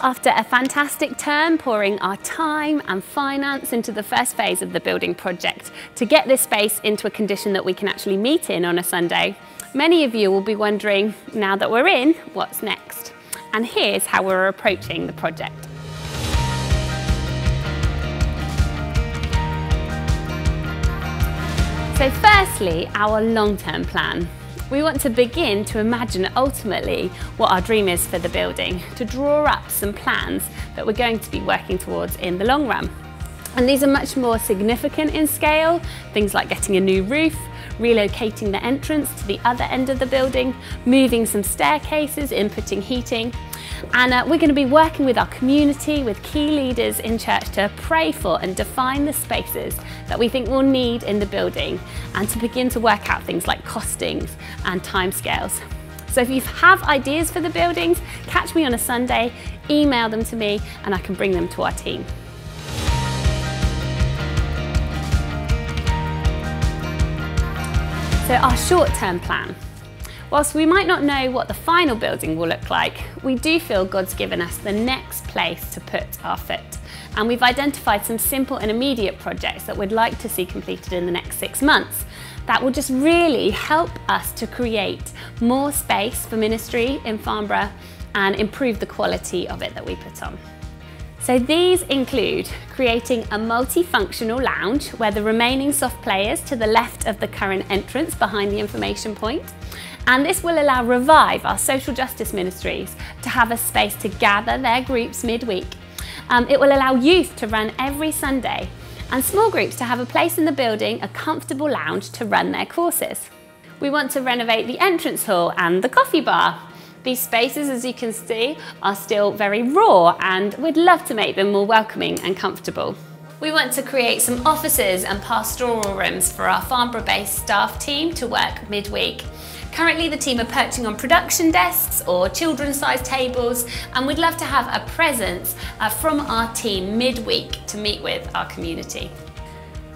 After a fantastic term pouring our time and finance into the first phase of the building project to get this space into a condition that we can actually meet in on a Sunday, many of you will be wondering, now that we're in, what's next? And here's how we're approaching the project. So firstly, our long-term plan. We want to begin to imagine ultimately what our dream is for the building, to draw up some plans that we're going to be working towards in the long run. And these are much more significant in scale, things like getting a new roof, relocating the entrance to the other end of the building, moving some staircases, inputting heating. And we're going to be working with our community, with key leaders in church to pray for and define the spaces that we think we'll need in the building and to begin to work out things like costings and timescales. So if you have ideas for the buildings, catch me on a Sunday, email them to me and I can bring them to our team. So our short-term plan. Whilst we might not know what the final building will look like, we do feel God's given us the next place to put our foot. And we've identified some simple and immediate projects that we'd like to see completed in the next 6 months. That will just really help us to create more space for ministry in Farnborough and improve the quality of it that we put on. So these include creating a multifunctional lounge where the remaining soft play is to the left of the current entrance behind the information point. And this will allow Revive, our social justice ministries, to have a space to gather their groups midweek. It will allow youth to run every Sunday and small groups to have a place in the building, a comfortable lounge to run their courses. We want to renovate the entrance hall and the coffee bar. These spaces, as you can see, are still very raw and we'd love to make them more welcoming and comfortable. We want to create some offices and pastoral rooms for our Farnborough-based staff team to work midweek. Currently the team are perching on production desks or children's-sized tables and we'd love to have a presence from our team midweek to meet with our community.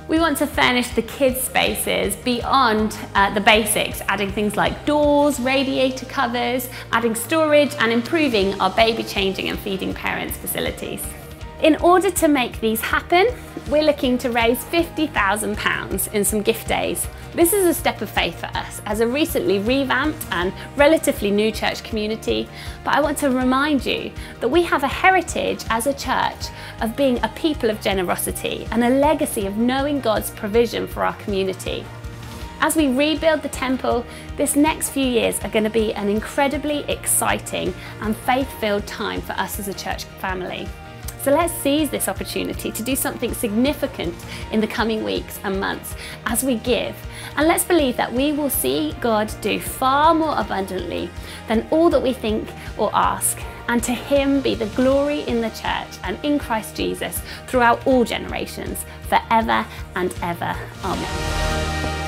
We want to furnish the kids' spaces beyond the basics, adding things like doors, radiator covers, adding storage and improving our baby changing and feeding parents' facilities. In order to make these happen, we're looking to raise £50,000 in some gift days. This is a step of faith for us as a recently revamped and relatively new church community, but I want to remind you that we have a heritage as a church of being a people of generosity and a legacy of knowing God's provision for our community. As we rebuild the temple, this next few years are going to be an incredibly exciting and faith-filled time for us as a church family. So let's seize this opportunity to do something significant in the coming weeks and months as we give. And let's believe that we will see God do far more abundantly than all that we think or ask. And to Him be the glory in the church and in Christ Jesus throughout all generations, forever and ever. Amen.